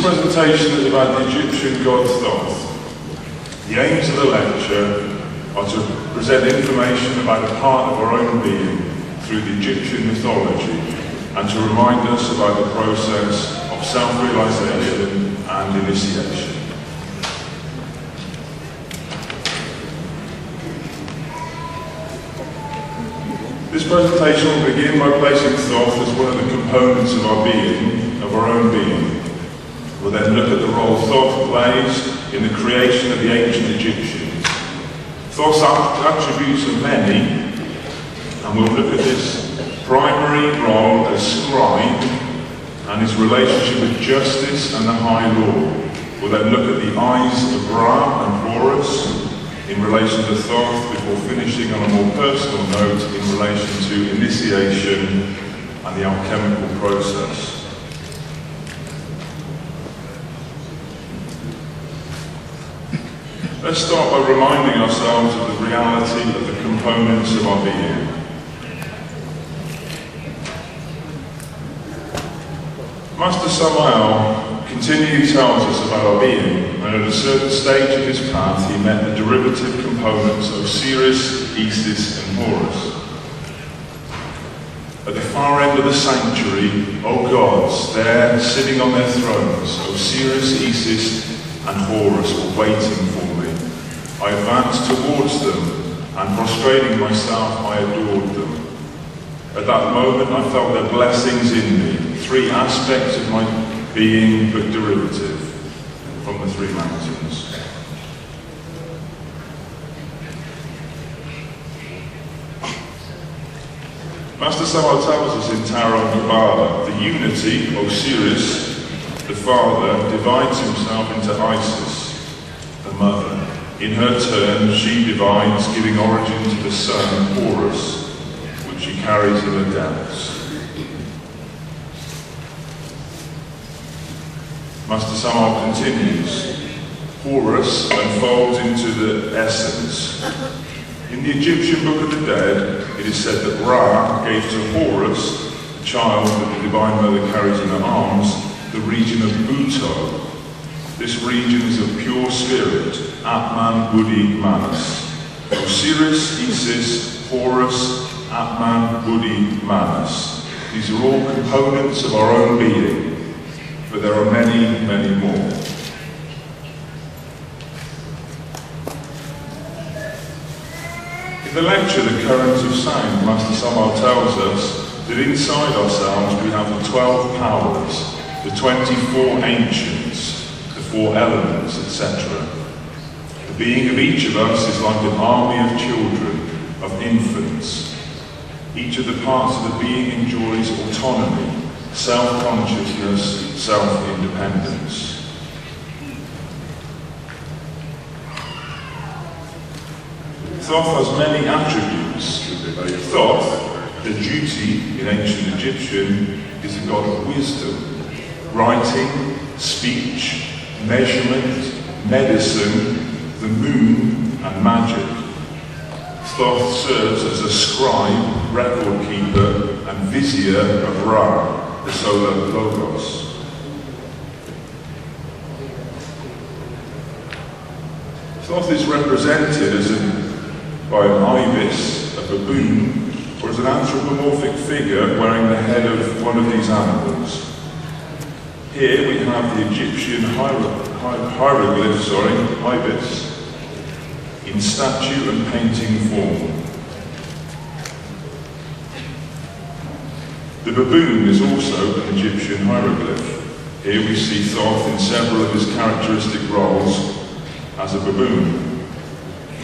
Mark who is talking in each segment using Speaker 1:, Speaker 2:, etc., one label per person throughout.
Speaker 1: presentation is about the Egyptian god Thot. The aims of the lecture are to present information about a part of our own being through the Egyptian mythology and to remind us about the process of self-realization and initiation. This presentation will begin by placing Thot as one of the components of our being, of our own being. We'll then look at the role Thot plays in the creation of the ancient Egyptians. Thot's attributes are many, and we'll look at this primary role as Scribe and his relationship with justice and the high law. We'll then look at the eyes of Ra and Horus in relation to Thot before finishing on a more personal note in relation to initiation and the alchemical process. Let's start by reminding ourselves of the reality of the components of our being. Master Samael continually tells us about our being, and at a certain stage of his path he met the derivative components of Osiris, Isis and Horus. At the far end of the sanctuary, O gods, there, sitting on their thrones, Osiris, Isis and Horus were waiting for me. I advanced towards them, and prostrating myself, I adored them. At that moment, I felt their blessings in me, three aspects of my being, but derivative from the three mountains. Master Samael tells us in Tarot and Kabbalah, the unity, Osiris, the father, divides himself into Isis, the mother. In her turn, she divides, giving origin to the son, Horus, which she carries in her depths. Master Samael continues, Horus unfolds into the essence. In the Egyptian Book of the Dead, it is said that Ra gave to Horus, the child that the Divine Mother carries in her arms, the region of Buto. This region is of pure spirit, Atman, Buddhi, Manas. Osiris, Isis, Horus, Atman, Buddhi, Manas. These are all components of our own being, but there are many, many more. In the lecture, The Currents of Sound, Master Samael tells us that inside ourselves we have the 12 powers, the 24 ancients, the 4 elements, etc. The being of each of us is like an army of children, of infants. Each of the parts of the being enjoys autonomy, self-consciousness, self-independence. Thot has many attributes. Thot, the duty in ancient Egyptian, is a god of wisdom, writing, speech, measurement, medicine, the moon, and magic. Thot serves as a scribe, record keeper, and vizier of Ra, the solar logos. Thot is represented as by an ibis, a baboon, or as an anthropomorphic figure wearing the head of one of these animals. Here we have the Egyptian hieroglyph, ibis, in statue and painting form. The baboon is also an Egyptian hieroglyph. Here we see Thot in several of his characteristic roles as a baboon.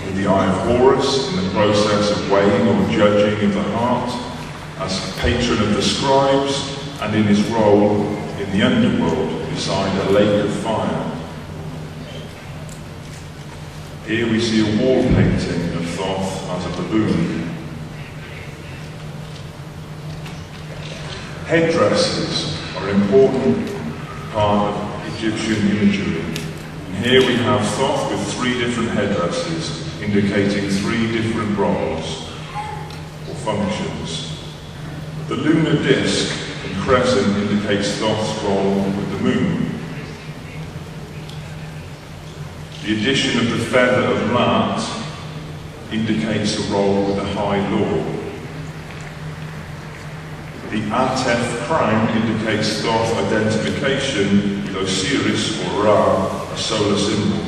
Speaker 1: In the eye of Horus, in the process of weighing or judging of the heart, as patron of the scribes, and in his role in the underworld beside a lake of fire. Here we see a wall painting of Thot as a baboon. Headdresses are an important part of Egyptian imagery. And here we have Thot with 3 different headdresses, indicating 3 different roles or functions. The lunar disk and crescent indicates Thot's role with the moon. The addition of the feather of Mat indicates a role with the High Lord. The Atef crown indicates Thoth identification with Osiris or Ra, a solar symbol.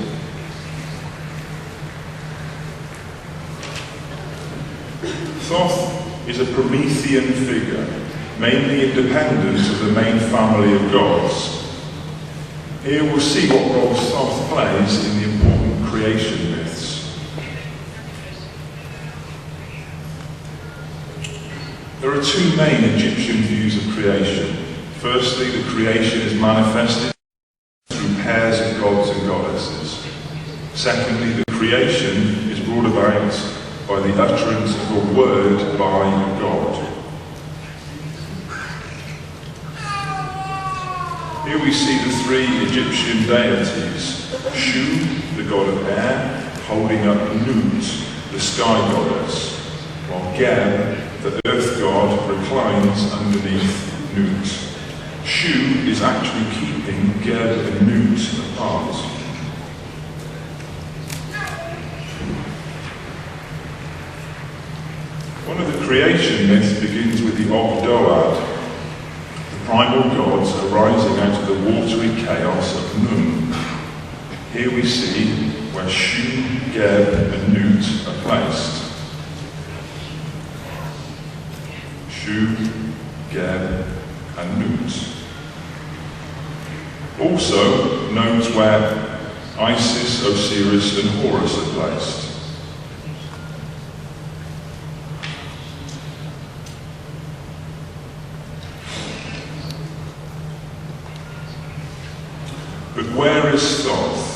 Speaker 1: Thoth is a Promethean figure, mainly independent of the main family of gods. Here we'll see what role Thoth plays in the important creation myths. There are two main Egyptian views of creation. Firstly, the creation is manifested through pairs of gods and goddesses. Secondly, the creation is brought about by the utterance of a word by a god. Here we see the three Egyptian deities: Shu, the god of air, holding up Nut, the sky goddess, while Geb, the earth god, reclines underneath Nut. Shu is actually keeping Geb and Nut apart. One of the creation myths begins with the Ogdoad, primal gods arising out of the watery chaos of Nun. Here we see where Shu, Geb and Nut are placed. Shu, Geb and Nut. Also, note where Isis, Osiris and Horus are placed. But where is Thoth?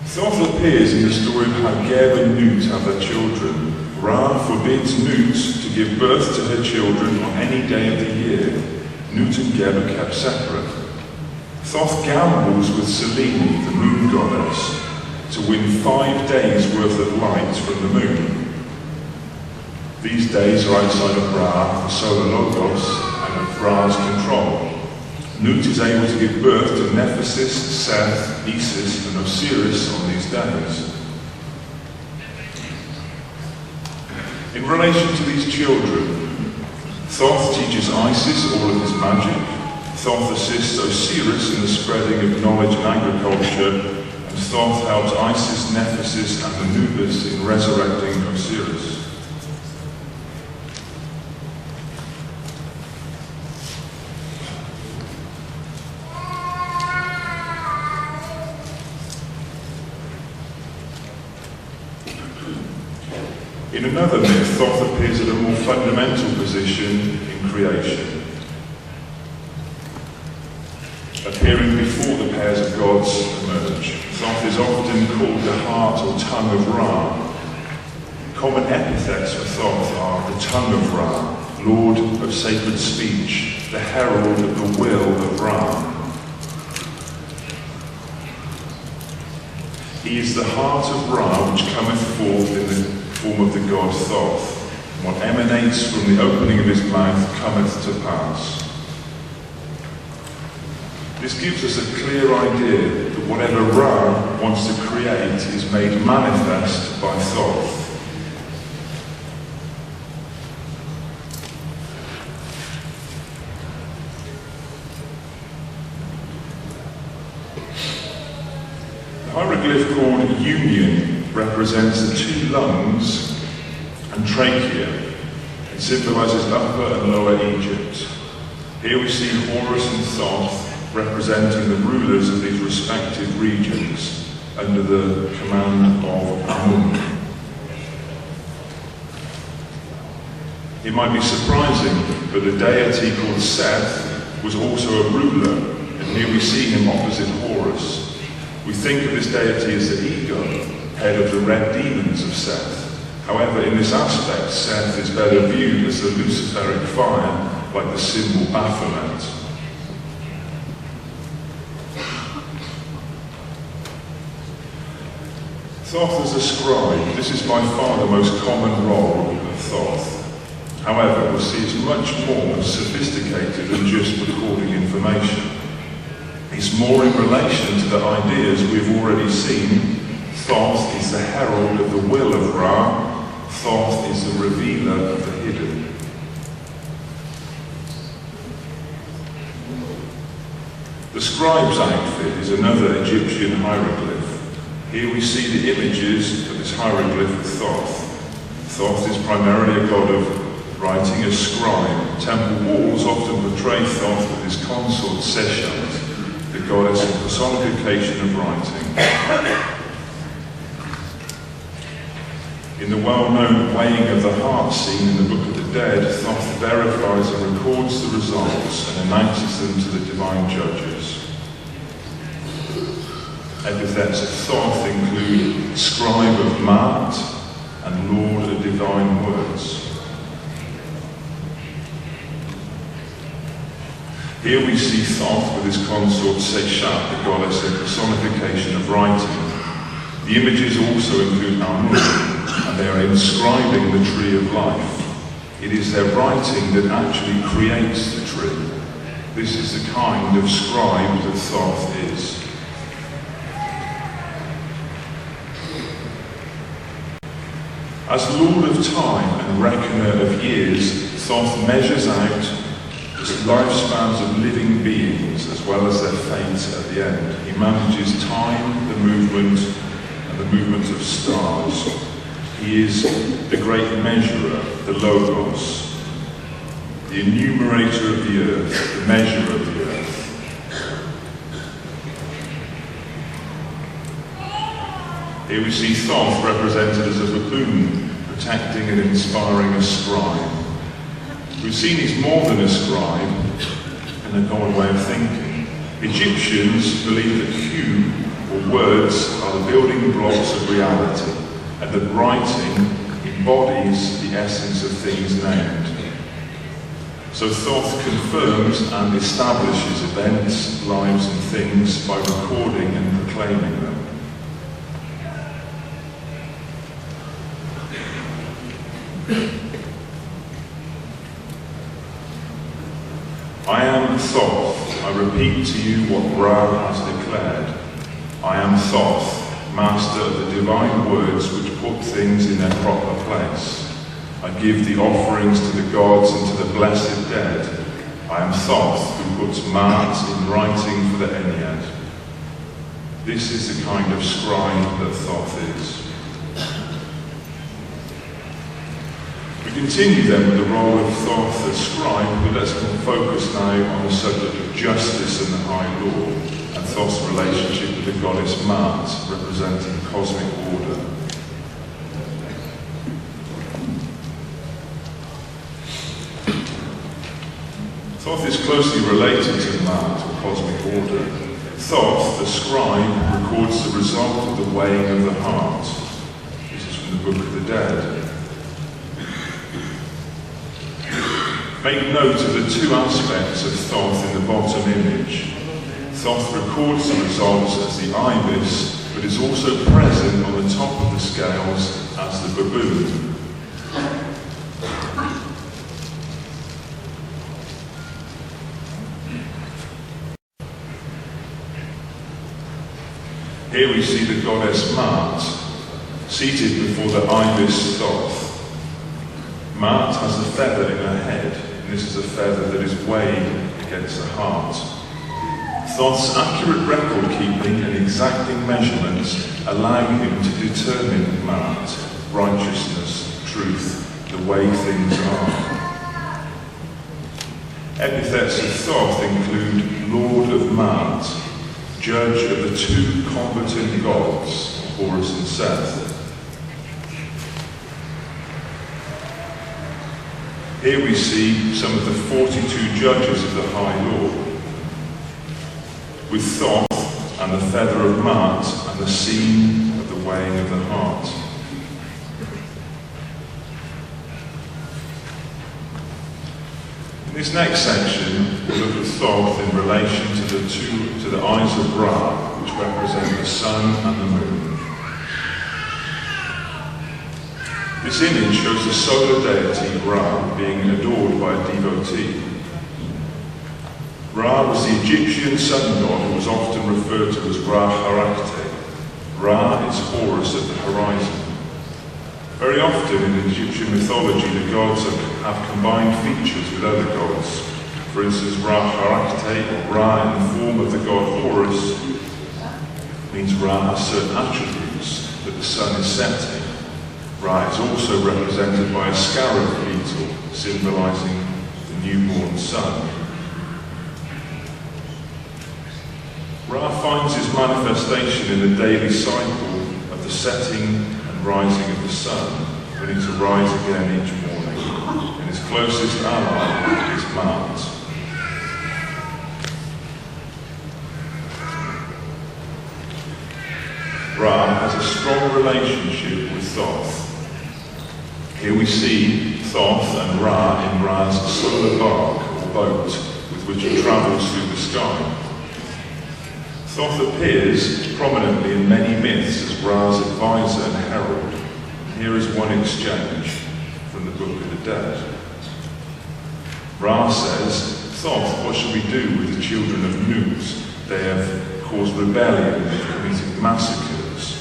Speaker 1: Thoth appears in the story of how Geb and Nut have their children. Ra forbids Nut to give birth to her children on any day of the year. Nut and Geb are kept separate. Thoth gambles with Selene, the moon goddess, to win 5 days worth of light from the moon. These days are outside of Ra, the solar logos, and of Ra's control. Nut is able to give birth to Nephesis, Seth, Isis, and Osiris on these days. In relation to these children, Thoth teaches Isis all of his magic, Thoth assists Osiris in the spreading of knowledge and agriculture, and Thoth helps Isis, Nephesis, and Anubis in resurrecting Osiris. In another myth, Thoth appears at a more fundamental position in creation, appearing before the pairs of gods emerge. Thoth is often called the heart or tongue of Ra. Common epithets for Thoth are the tongue of Ra, lord of sacred speech, the herald of the will of Ra. He is the heart of Ra which cometh forth in the form of the god Thoth. What emanates from the opening of his mouth cometh to pass. This gives us a clear idea that whatever Ra wants to create is made manifest by Thoth. The hieroglyph called Union represents the 2 lungs and trachea. It symbolises Upper and Lower Egypt. Here we see Horus and Thoth representing the rulers of these respective regions under the command of Amun. It might be surprising, but the deity called Seth was also a ruler, and here we see him opposite Horus. We think of this deity as the ego, head of the red demons of Seth. However, in this aspect, Seth is better viewed as the luciferic fire, like the symbol Baphomet. Thoth as a scribe. This is by far the most common role of Thoth. However, we'll see it's much more sophisticated than just recording information. It's more in relation to the ideas we've already seen. Thot is the herald of the will of Ra. Thot is the revealer of the hidden. The scribe's outfit is another Egyptian hieroglyph. Here we see the images of this hieroglyph of Thoth. Thoth is primarily a god of writing, a scribe. Temple walls often portray Thoth with his consort Seshat, the goddess and personification of writing. In the well-known weighing of the heart scene in the Book of the Dead, Thoth verifies and records the results and announces them to the divine judges. Epithets of Thoth include Scribe of Ma'at and Lord of Divine Words. Here we see Thoth with his consort Seshat, the goddess and personification of writing. The images also include Amun, and they are inscribing the tree of life. It is their writing that actually creates the tree. This is the kind of scribe that Thoth is. As Lord of Time and Reckoner of Years, Thoth measures out the lifespans of living beings as well as their fate at the end. He manages time, the movement of stars. He is the great measurer, the Logos, the enumerator of the earth, the measure of the earth. Here we see Thoth represented as a baboon, protecting and inspiring a scribe. We've seen he's more than a scribe in a God way of thinking. Egyptians believed that Q, or words, are the building blocks of reality, and that writing embodies the essence of things named. So Thoth confirms and establishes events, lives and things by recording and proclaiming them. I am Thoth. I repeat to you what Ra has declared. I am Thoth, master of the divine words which put things in their proper place. I give the offerings to the gods and to the blessed dead. I am Thoth, who puts Ma'at in writing for the Ennead. This is the kind of scribe that Thoth is. We continue then with the role of Thoth as scribe, but let's focus now on the subject of justice and the high law, and Thoth's relationship with the goddess Ma'at, representing cosmic order. Thoth is closely related to Ma'at, or cosmic order. Thoth, the scribe, records the result of the weighing of the heart. This is from the Book of the Dead. Make note of the two aspects of Thoth in the bottom image. Thoth records the results as the ibis, but is also present on the top of the scales as the baboon. Here we see the goddess Ma'at, seated before the ibis Thoth. Ma'at has a feather in her head, and this is a feather that is weighed against the heart. Thoth's accurate record keeping and exacting measurements allow him to determine Ma'at, righteousness, truth, the way things are. Epithets of Thoth include Lord of Ma'at, judge of the two combatant gods, Horus and Seth. Here we see some of the 42 judges of the high law, with Thoth and the feather of Ma'at and the scene of the weighing of the heart. In this next section, we'll look at Thoth in relation to the eyes of Ra, which represent the sun and the moon. This image shows the solar deity Ra being adored by a devotee. Ra was the Egyptian sun god who was often referred to as Ra-Harakte. Ra is Horus of the horizon. Very often in Egyptian mythology, the gods have combined features with other gods. For instance, Ra-Harakte, or Ra in the form of the god Horus, means Ra has certain attributes that the sun is setting. Ra is also represented by a scarab beetle, symbolizing the newborn sun. Ra finds his manifestation in the daily cycle of the setting and rising of the sun, only to rise again each morning, and his closest ally is Mars. Ra has a strong relationship with Thot. Here we see Thot and Ra in Ra's solar bark, or boat, with which he travels through the sky. Thot appears prominently in many myths as Ra's advisor and herald. Here is one exchange from the Book of the Dead. Ra says, "Thot, what shall we do with the children of Nus? They have caused rebellion and committed massacres."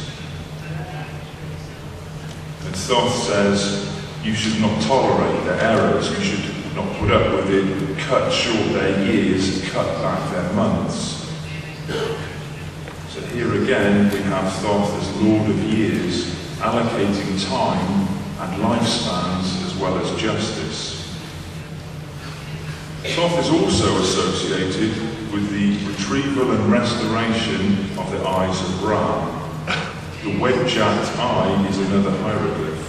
Speaker 1: And Thot says, "You should not tolerate their errors, you should not put up with it, cut short their years, cut back their months." So here again we have Thot as Lord of Years, allocating time and lifespans as well as justice. Thot is also associated with the retrieval and restoration of the eyes of Ra. The wedge-jacked eye is another hieroglyph.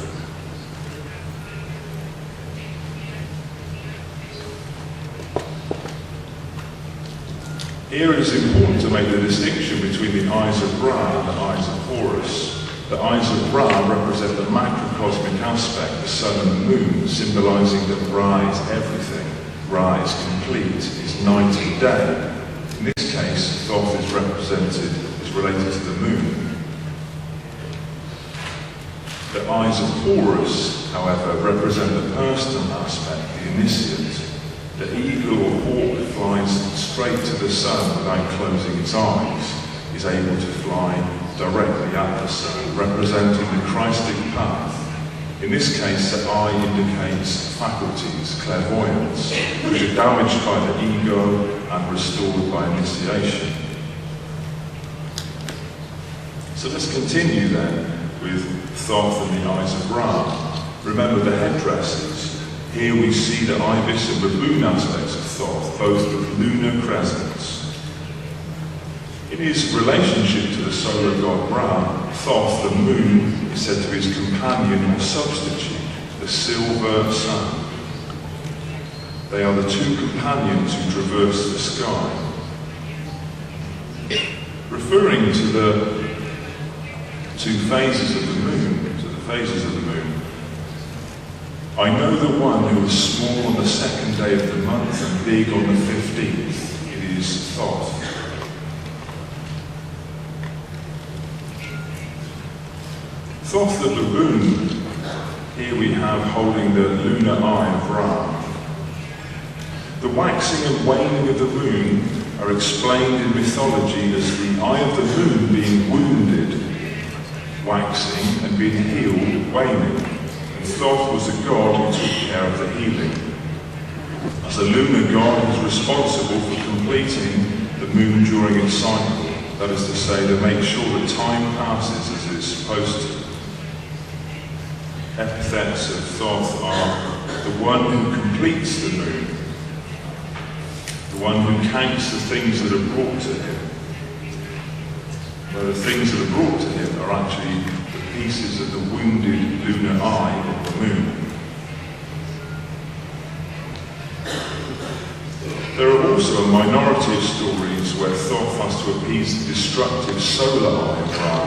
Speaker 1: Here it is important to make the distinction between the eyes of Ra and the eyes of Horus. The eyes of Ra represent the macrocosmic aspect, the sun and the moon, symbolizing that Ra is everything. Ra is complete, is night and day. In this case, Thot is related to the moon. The eyes of Horus, however, represent the personal aspect, the initiate. The eagle or hawk flies straight to the sun without closing its eyes, is able to fly directly at the sun, representing the Christic path. In this case, the eye indicates faculties, clairvoyance, which are damaged by the ego and restored by initiation. So let's continue then with Thot and the eyes of Ra. Remember the headdresses. Here we see the ibis and baboon aspects of Thot, both with lunar crescents. In his relationship to the solar god Ra, Thot, the moon, is said to be his companion or substitute, the silver sun. They are the two companions who traverse the sky. Referring to the two phases of the moon, I know the one who is small on the second day of the month and big on the 15th. It is Thot. Thot the baboon, here we have holding the lunar eye of Ra. The waxing and waning of the moon are explained in mythology as the eye of the moon being wounded, waxing, and being healed, waning. Thot was the god who took care of the healing. As a lunar god, he is responsible for completing the moon during its cycle, that is to say, to make sure that time passes as it is supposed to. Epithets of Thot are the one who completes the moon, the one who counts the things that are brought to him, where the things that are brought to him are actually pieces of the wounded lunar eye of the moon. There are also a minority of stories where Thot has to appease the destructive solar eye of Ra,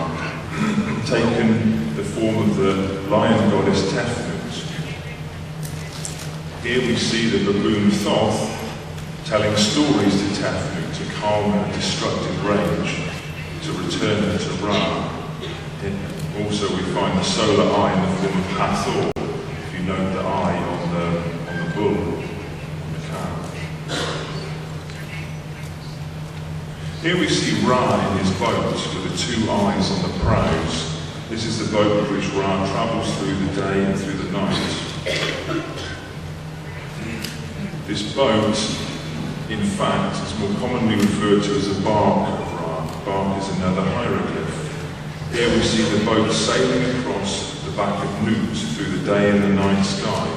Speaker 1: taken the form of the lion goddess Tefnut. Here we see the baboon Thot telling stories to Tefnut to calm her destructive rage, to return her to Ra. Also, we find the solar eye in the form of Hathor, if you note the eye on the bull, on the cow. Here we see Ra in his boat with the two eyes on the prows. This is the boat with which Ra travels through the day and through the night. This boat, in fact, is more commonly referred to as a bark of Ra. Bark is another hieroglyph. Here we see the boat sailing across the back of Nut through the day and the night sky,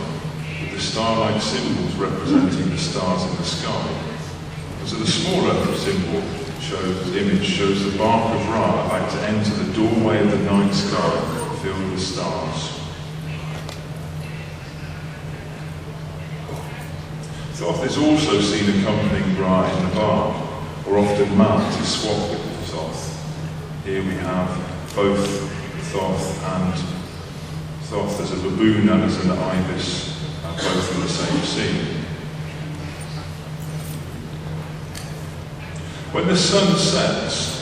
Speaker 1: with the star-like symbols representing the stars in the sky. And so the smaller image shows the bark of Ra about to enter the doorway of the night sky filled with stars. Thot is also seen accompanying Ra in the bark, or often Mat is swapped with Thot. Here we have both Thot as a baboon and as an ibis, both in the same scene. When the sun sets,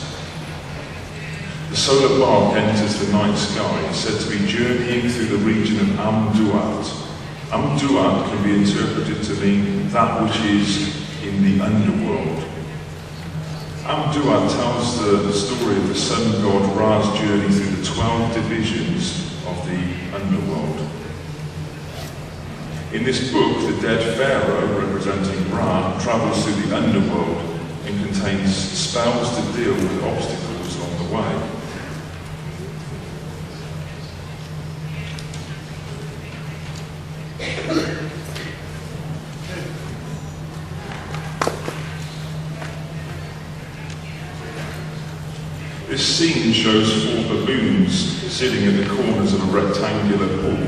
Speaker 1: the solar bark enters the night sky. It's said to be journeying through the region of Amduat. Amduat can be interpreted to mean that which is in the underworld. Amduat tells the story of the sun god Ra's journey through the 12 divisions of the underworld. In this book, the dead pharaoh, representing Ra, travels through the underworld and contains spells to deal with obstacles on the way. This scene shows 4 baboons sitting at the corners of a rectangular pool.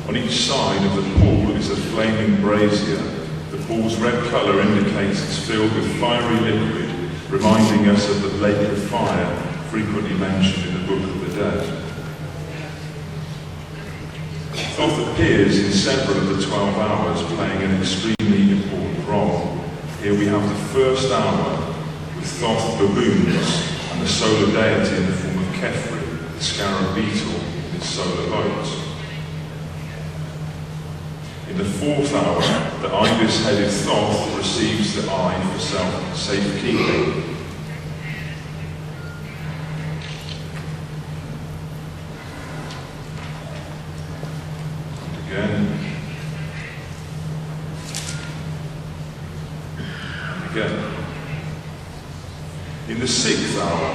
Speaker 1: On each side of the pool is a flaming brazier. The pool's red colour indicates it's filled with fiery liquid, reminding us of the lake of fire frequently mentioned in the Book of the Dead. Thot appears in several of the 12 hours, playing an extremely important role. Here we have the first hour with Thot baboons and the solar deity in the form of Kefri, the scarab beetle in its solar boat. In the 4th hour, the ibis-headed Thot receives the eye for safekeeping. And again. And again. In the 6th hour,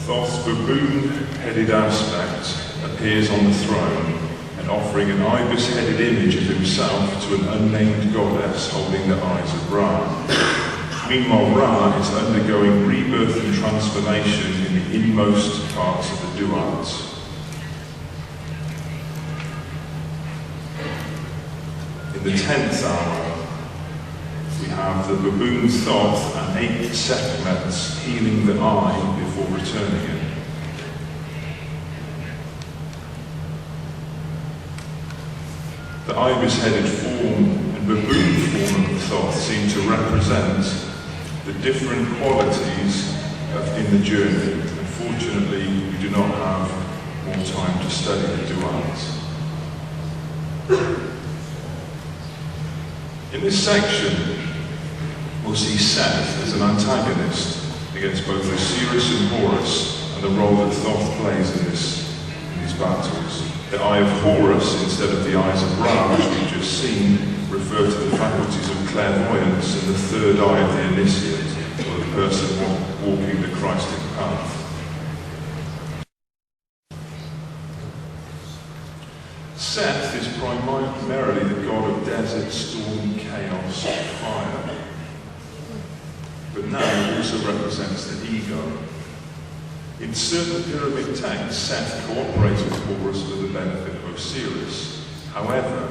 Speaker 1: Thot's baboon-headed aspect appears on the throne, and offering an ibis-headed image of himself to an unnamed goddess holding the eyes of Ra. Meanwhile, Ra is undergoing rebirth and transformation in the inmost parts of the Duat. In the 10th hour, we have the baboon Thot and 8 Sekhmets healing the eye before returning it. The ibis-headed form and baboon form of Thot seem to represent the different qualities in the journey. Unfortunately, we do not have more time to study the Duat. In this section, we'll see Seth as an antagonist against both Osiris and Horus, and the role that Thot plays in these battles. The eye of Horus, instead of the eyes of Ra, which we've just seen, refer to the faculties of clairvoyance and the third eye of the initiate, or the person walking the Christic path. Seth is primarily the god of desert, storm, chaos, and fire. But now he also represents the ego. In certain pyramid texts, Seth cooperates with Horus for the benefit of Osiris. However,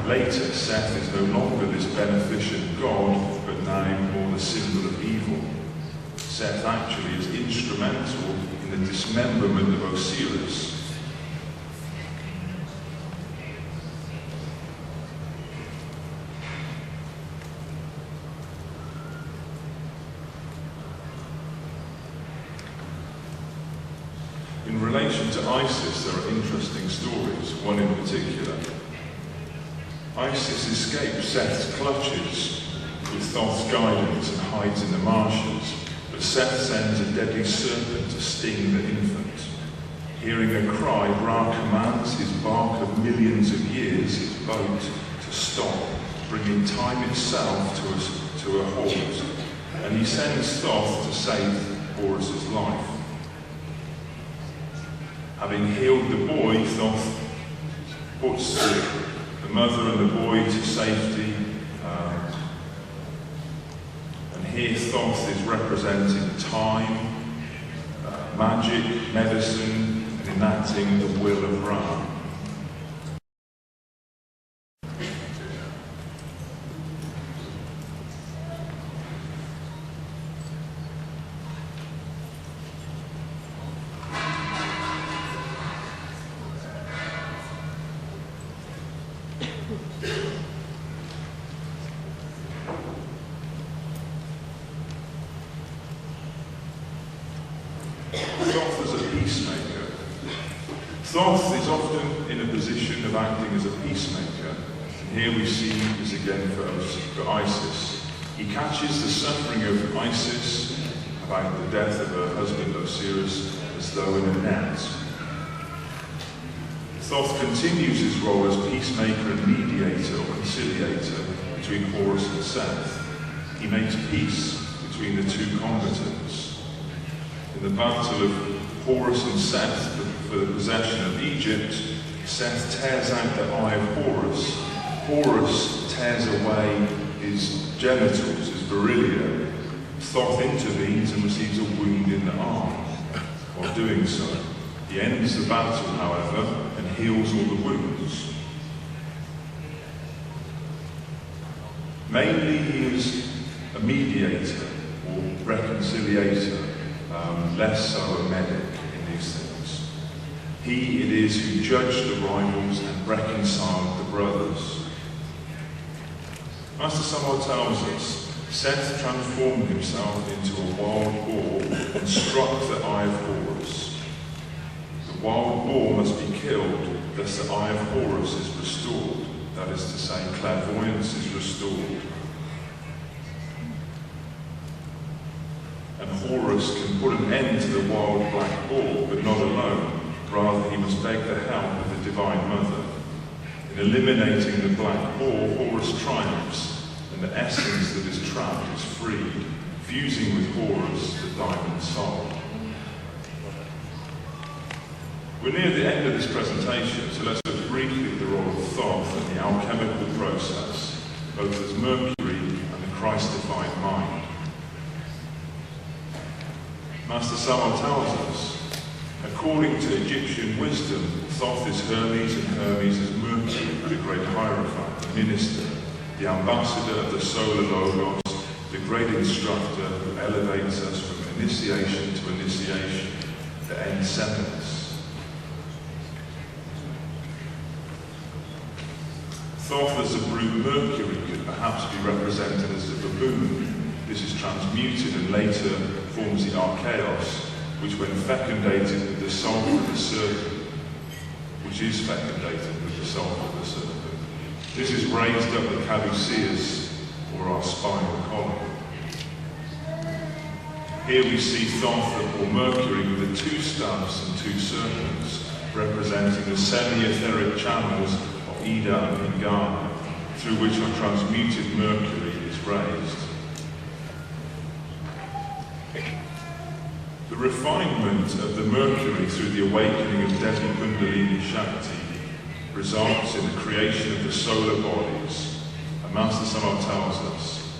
Speaker 1: later Seth is no longer this beneficent god, but now more the symbol of evil. Seth actually is instrumental in the dismemberment of Osiris. In relation to Isis, there are interesting stories, one in particular. Isis escapes Seth's clutches with Thot's guidance and hides in the marshes, but Seth sends a deadly serpent to sting the infant. Hearing a cry, Ra commands his bark of millions of years, his boat, to stop, bringing time itself to a halt, and he sends Thot to save Horus's life. Having healed the boy, Thot puts the mother and the boy to safety, and here Thot is representing time, magic, medicine, and enacting the will of Ra. Thot as a peacemaker. Thot is often in a position of acting as a peacemaker. And here we see this again for Isis. He catches the suffering of Isis about the death of her husband Osiris as though in a net. Thot continues his role as peacemaker and mediator or conciliator between Horus and Seth. He makes peace between the two combatants. In the battle of Horus and Seth for the possession of Egypt, Seth tears out the eye of Horus. Horus tears away his genitals, his virillia. Thot intervenes and receives a wound in the arm. While doing so, he ends the battle, however, and heals all the wounds. Mainly he is a mediator or reconciliator, less so a medic in these things. He it is who judged the rivals and reconciled the brothers. Master Samuel tells us, Seth transformed himself into a wild boar and struck the eye of Horus. The wild boar must be killed, thus the eye of Horus is restored. That is to say, clairvoyance is restored. And Horus can put an end to the wild black boar, but not alone. Rather, he must beg the help of the Divine Mother. In eliminating the black boar, Horus triumphs, and the essence that is trapped is freed, fusing with Horus, the diamond soul. We're near the end of this presentation, so let's look briefly at the role of Thot and the alchemical process, both as Mercury and the Christified mind. Master Samuel tells us, according to Egyptian wisdom, Thot is Hermes and Hermes is Mercury, the great hierophant, the minister, the ambassador of the solar logos, the great instructor who elevates us from initiation to initiation, the end seminus. Thot as the brute Mercury could perhaps be represented as a baboon. This is transmuted and later forms the archaeos, which when fecundated with the soul of the serpent, which is fecundated with the soul of the serpent. This is raised up the caduceus, or our spinal column. Here we see Thot or Mercury with the two staffs and two serpents, representing the semi-etheric channels of Ida and Pingana, through which our transmuted Mercury is raised. The refinement of the Mercury through the awakening of Devi Kundalini Shakti results in the creation of the solar bodies. And Master Samuel tells us,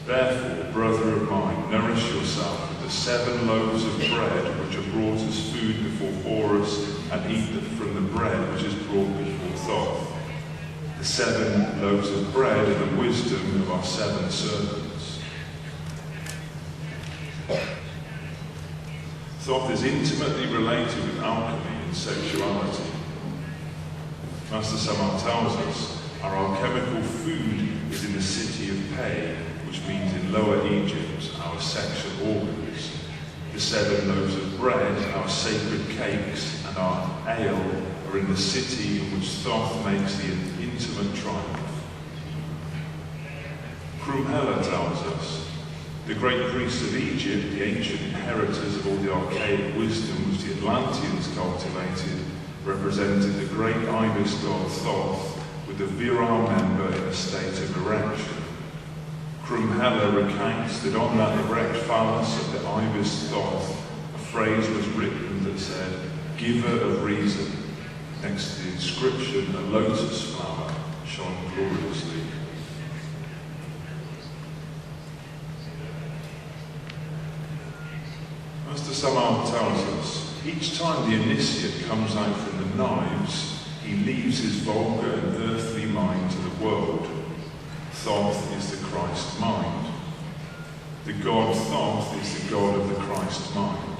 Speaker 1: therefore, brother of mine, nourish yourself with the 7 loaves of bread which are brought as food before Horus, and eat from the bread which is brought before Thoth. The 7 loaves of bread are the wisdom of our 7 servants. Thoth is intimately related with alchemy and sexuality. Master Samuel tells us our alchemical food is in the city of Pe, which means in Lower Egypt, our sexual organs. The 7 loaves of bread, our sacred cakes, and our ale are in the city in which Thot makes the intimate triumph. Crumhella tells us, the great priests of Egypt, the ancient inheritors of all the archaic wisdom which the Atlanteans cultivated, represented the great ibis god Thot with the virile member in a state of erection. Crumhella recounts that on that erect phallus of the ibis Thot, a phrase was written that said, "Giver of reason." Next to the inscription, a lotus flower shone gloriously. As the Samar tells us, each time the initiate comes out from the knives, he leaves his vulgar and earthly mind to the world. Thot is the Christ mind. The god Thot is the god of the Christ mind.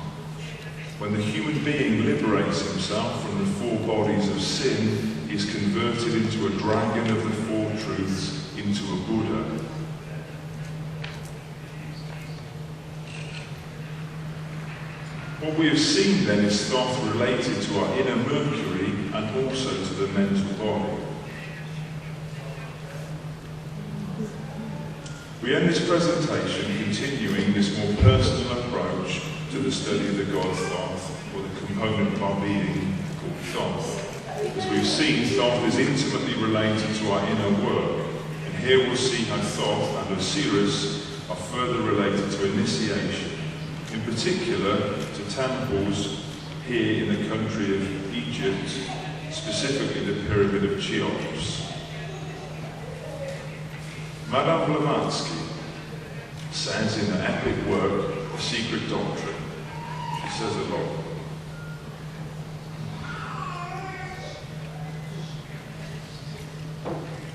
Speaker 1: When the human being liberates himself from the 4 bodies of sin, he is converted into a dragon of the 4 truths, into a Buddha. What we have seen then is Thot related to our inner Mercury and also to the mental body. We end this presentation continuing this more personal approach to the study of the god Thot, or the component of our being called Thot. As we've seen, Thot is intimately related to our inner work, and here we'll see how Thot and Osiris are further related to initiation, in particular to temples here in the country of Egypt, specifically the pyramid of Cheops. Madame Blavatsky says in her epic work, A Secret Doctrine, she says a lot.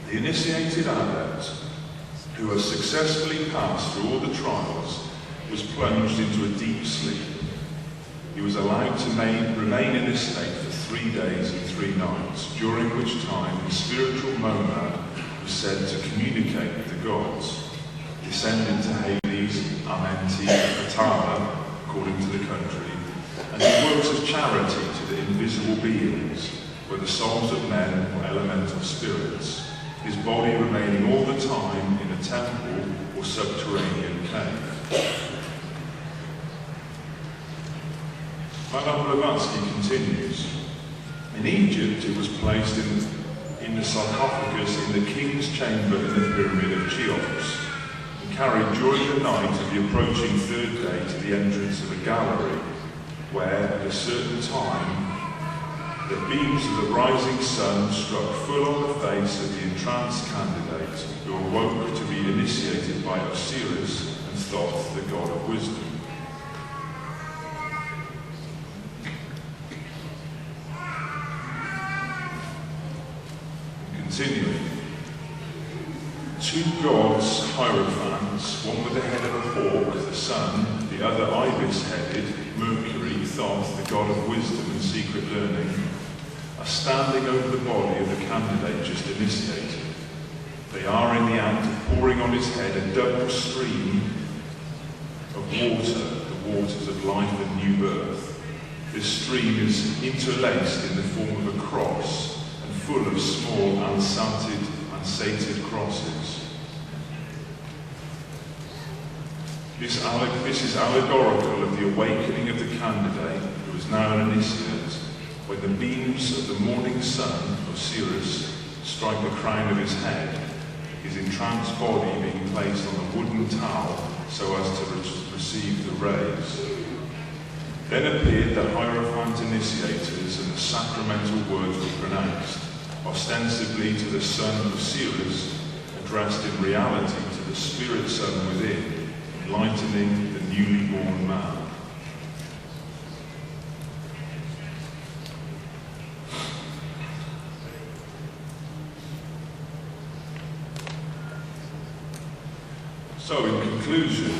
Speaker 1: The initiated adept, who has successfully passed through all the trials, was plunged into a deep sleep. He was allowed to remain in this state for 3 days and 3 nights, during which time his spiritual monad was said to communicate with the gods, descended to Hades, Amenti, and Atala, according to the country, and he works as charity to the invisible beings, where the souls of men or elemental spirits, his body remaining all the time in a temple or subterranean cave. Madame Blavatsky continues, in Egypt it was placed in the sarcophagus in the king's chamber in the pyramid of Cheops, and carried during the night of the approaching 3rd day to the entrance of a gallery, where at a certain time the beams of the rising sun struck full on the face of the entranced candidate, who awoke to be initiated by Osiris and Thot, the god of wisdom. Continuing, 2 gods, hierophants, one with the head of a hawk, the sun, the other ibis-headed, Mercury, Thot, the god of wisdom and secret learning, are standing over the body of the candidate just initiated. They are in the act of pouring on his head a double stream of water, the waters of life and new birth. This stream is interlaced in the form of a cross, full of small, unsated crosses. This is allegorical of the awakening of the candidate, who is now an initiate, when the beams of the morning sun, Osiris, strike the crown of his head, his entranced body being placed on a wooden towel so as to receive the rays. Then appeared the hierophant initiators, and the sacramental words were pronounced, ostensibly to the son Osiris, addressed in reality to the spirit sun within, enlightening the newly born man. So, in conclusion,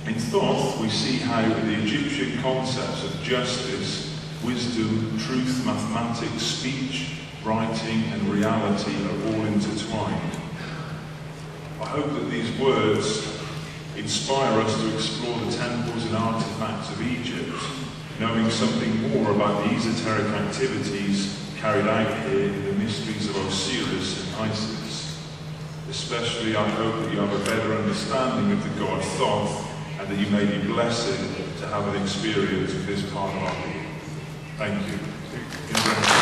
Speaker 1: in Thot we see how the Egyptian concepts of justice, wisdom, truth, mathematics, speech, writing and reality are all intertwined. I hope that these words Inspire us to explore the temples and artifacts of Egypt, knowing something more about the esoteric activities carried out here in the mysteries of Osiris and Isis. Especially, I hope that you have a better understanding of the god Thot, and that you may be blessed to have an experience of this part of our being. Thank you.